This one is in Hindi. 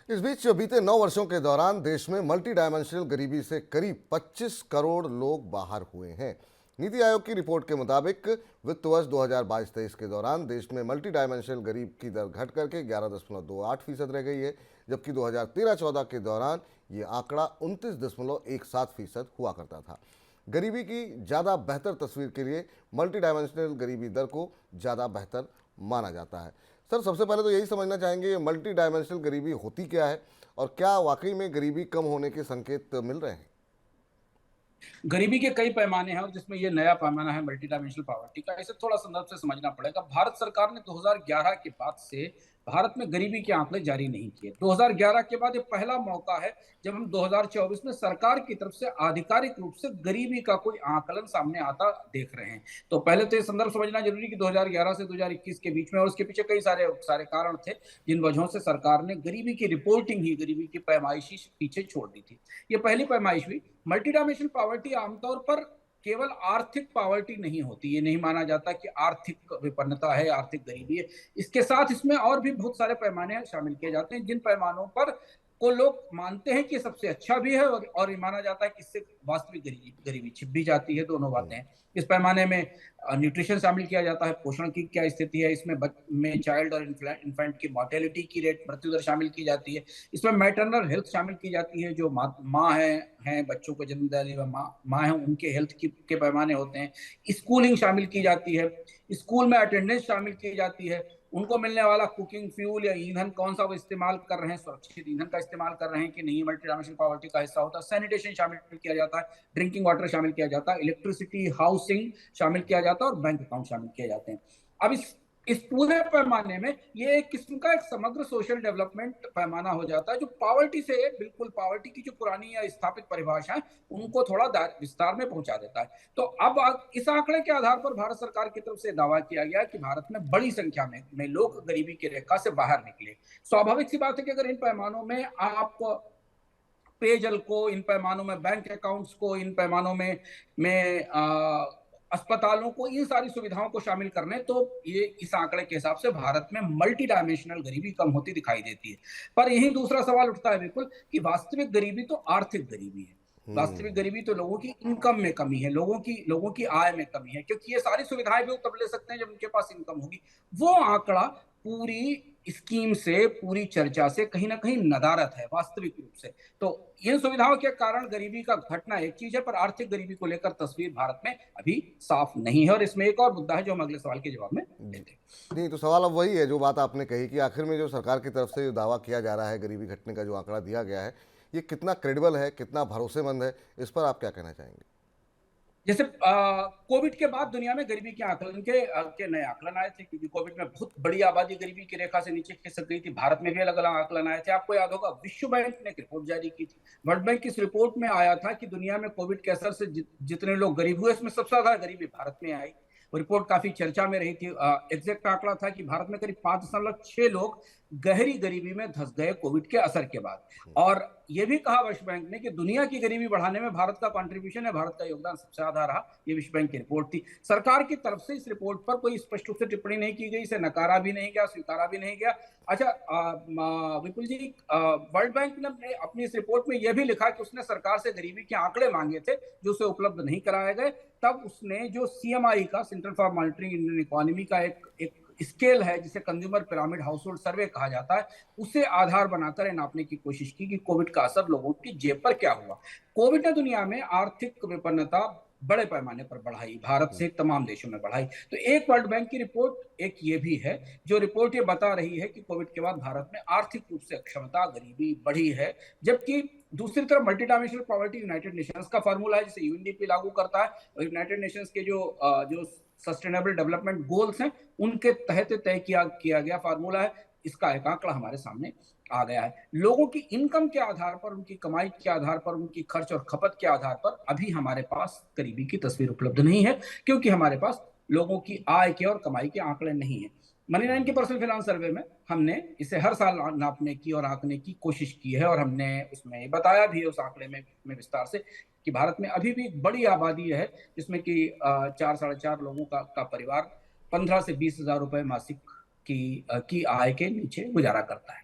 इस बीच बीते 9 वर्षों के दौरान देश में मल्टी डायमेंशनल गरीबी से करीब 25 करोड़ लोग बाहर हुए हैं। नीति आयोग की रिपोर्ट के मुताबिक वित्त वर्ष 2022-23 के दौरान देश में मल्टी डायमेंशनल गरीब की दर घट करके 11.28% रह गई है, जबकि 2013-14 के दौरान ये आंकड़ा 29.17% हुआ करता था। गरीबी की ज़्यादा बेहतर तस्वीर के लिए मल्टी डायमेंशनल गरीबी दर को ज़्यादा बेहतर माना जाता है। सर, सबसे पहले तो यही समझना चाहेंगे ये मल्टी डायमेंशनल गरीबी होती क्या है और क्या वाकई में गरीबी कम होने के संकेत मिल रहे हैं? गरीबी के कई पैमाने हैं और जिसमें ये नया पैमाना है मल्टी डायमेंशनल पॉवर्टी का। इसे थोड़ा संदर्भ से समझना पड़ेगा। भारत सरकार ने 2011 के बाद से भारत में गरीबी के आंकड़े जारी नहीं किए। 2011 के बाद ये पहला मौका है जब हम 2024 में सरकार की तरफ से आधिकारिक रूप से गरीबी का कोई आकलन सामने आता देख रहे हैं। तो पहले तो ये संदर्भ समझना जरूरी कि 2011 से 2021 के बीच में, और उसके पीछे कई सारे सारे कारण थे जिन वजहों से सरकार ने गरीबी की रिपोर्टिंग ही, गरीबी की पैमाइशी पीछे छोड़ दी थी। ये पहली पैमाइश हुई। मल्टी डायमेंशनल पॉवर्टी आमतौर पर केवल आर्थिक पॉवर्टी नहीं होती। ये नहीं माना जाता कि आर्थिक विपन्नता है, आर्थिक गरीबी है। इसके साथ इसमें और भी बहुत सारे पैमाने शामिल किए जाते हैं जिन पैमानों पर को लोग मानते हैं कि सबसे अच्छा भी है और ये माना जाता है कि इससे वास्तविक गरीबी छिप भी जाती है। दोनों बातें हैं। इस पैमाने में न्यूट्रिशन शामिल किया जाता है, पोषण की क्या स्थिति है, इसमें में चाइल्ड और इन्फेंट की मॉर्टेलिटी की रेट, मृत्यु दर शामिल की जाती है। इसमें मैटरनल हेल्थ शामिल की जाती है, जो माँ हैं बच्चों को जन्म देने वाली माँ है, उनके हेल्थ के पैमाने होते हैं। स्कूलिंग शामिल की जाती है, स्कूल में अटेंडेंस शामिल की जाती है, उनको मिलने वाला कुकिंग फ्यूल या ईंधन कौन सा वो इस्तेमाल कर रहे हैं, सुरक्षित ईंधन का इस्तेमाल कर रहे हैं कि नहीं, मल्टी डायमेंशनल पॉवर्टी का हिस्सा होता है। सैनिटेशन शामिल किया जाता है, ड्रिंकिंग वाटर शामिल किया जाता है, इलेक्ट्रिसिटी, हाउसिंग शामिल किया जाता है और बैंक अकाउंट शामिल किए जाते हैं। अब इस पूरे पैमाने में ये एक किस्म का एक समग्र सोशल डेवलपमेंट पैमाना हो जाता है, जो पॉवर्टी से बिल्कुल, पॉवर्टी की जो पुरानी या स्थापित परिभाषा है उनको थोड़ा विस्तार में पहुंचा देता है। तो अब इस आंकड़े के आधार पर भारत सरकार की तरफ से दावा किया गया कि भारत में बड़ी संख्या में लोग गरीबी की रेखा से बाहर निकले। स्वाभाविक सी बात है कि अगर इन पैमानों में आप पेयजल को, इन पैमानों में बैंक अकाउंट्स को, इन पैमानों में अस्पतालों को, इन सारी सुविधाओं को शामिल करने, तो ये इस आंकड़े के हिसाब से भारत में मल्टी डायमेंशनल गरीबी कम होती दिखाई देती है। पर यही दूसरा सवाल उठता है बिल्कुल कि वास्तविक गरीबी तो आर्थिक गरीबी है। वास्तविक गरीबी तो लोगों की इनकम में कमी है, लोगों की आय में कमी है, क्योंकि ये सारी सुविधाएं भी वो तब ले सकते हैं जब उनके पास इनकम होगी। वो आंकड़ा पूरी स्कीम से, पूरी चर्चा से कहीं ना कहीं नदारत है वास्तविक रूप से। तो इन सुविधाओं के कारण गरीबी का घटना एक चीज है, पर आर्थिक गरीबी को लेकर तस्वीर भारत में अभी साफ नहीं है। और इसमें एक और मुद्दा है जो हम अगले सवाल के जवाब में देते हैं। नहीं, तो सवाल अब वही है जो बात आपने कही कि आखिर में जो सरकार की तरफ से जो दावा किया जा रहा है, गरीबी घटने का जो आंकड़ा दिया गया है, ये कितना क्रेडिबल है, कितना भरोसेमंद है, इस पर आप क्या कहना चाहेंगे? जैसे कोविड के बाद दुनिया में गरीबी के आकलन के नए आकलन आए थे, क्योंकि कोविड में बहुत बड़ी आबादी गरीबी की रेखा से नीचे खिसक गई थी। भारत में भी अलग अलग आकलन आए थे। आपको याद होगा विश्व बैंक ने एक रिपोर्ट जारी की थी। वर्ल्ड बैंक की इस रिपोर्ट में आया था कि दुनिया में कोविड के असर से जितने लोग गरीब हुए, इसमें सबसे ज्यादा गरीबी भारत में आई। वो रिपोर्ट काफी चर्चा में रही थी। एग्जैक्ट आंकड़ा था कि भारत में करीब 5.6 लोग गहरी गरीबी में धंस गए कोविड के असर के बाद। और यह भी कहा विश्व बैंक ने कि दुनिया की गरीबी बढ़ाने में भारत का कंट्रीब्यूशन है, भारत का योगदान सबसे ज्यादा रहा। ये विश्व बैंक की रिपोर्ट थी। सरकार की तरफ से इस रिपोर्ट पर कोई स्पष्ट रूप से टिप्पणी नहीं की गई, इसे नकारा भी नहीं गया, स्वीकारा भी नहीं गया। अच्छा, विपुल जी, वर्ल्ड बैंक ने अपनी इस रिपोर्ट में यह भी लिखा कि उसने सरकार से गरीबी के आंकड़े मांगे थे जो उसे उपलब्ध नहीं कराए गए। तब उसने जो सीएमआई का, central for monitoring Indian economy का एक स्केल है जिसे कंज्यूमर पिरामिड हाउस होल्ड सर्वे कहा जाता है, उसे आधार बनाकर नापने की कोशिश की कि कोविड का असर लोगों की जेब पर क्या हुआ। कोविड ने दुनिया में आर्थिक विपन्नता बड़े पैमाने पर बढ़ाई, भारत से तमाम देशों में बढ़ाई। तो एक वर्ल्ड बैंक की रिपोर्ट, एक ये भी है जो रिपोर्ट ये बता रही है कि कोविड के बाद भारत में आर्थिक रूप से अक्षमता, गरीबी बढ़ी है। जबकि दूसरी तरफ multi dimensional poverty United Nations का फॉर्मूला है जिसे यूएनडीपी लागू करता है, और यूनाइटेड नेशंस के जो सस्टेनेबल डेवलपमेंट गोल्स हैं उनके तहत तय किया गया फार्मूला है। इसका एक आंकड़ा हमारे सामने आ गया है। लोगों की इनकम के आधार पर, उनकी कमाई के आधार पर, उनकी खर्च और खपत के आधार पर अभी हमारे पास गरीबी की तस्वीर उपलब्ध नहीं है, क्योंकि हमारे पास लोगों की आय के और कमाई के आंकड़े नहीं है। मनी नाइन की पर्सनल फाइनेंस सर्वे में हमने इसे हर साल नापने की और आंकने की कोशिश की है, और हमने उसमें बताया भी है उस आंकड़े में विस्तार से कि भारत में अभी भी एक बड़ी आबादी है जिसमें कि 4-4.5 लोगों का परिवार 15 से 20 हजार रुपए मासिक की आय के नीचे गुजारा करता है।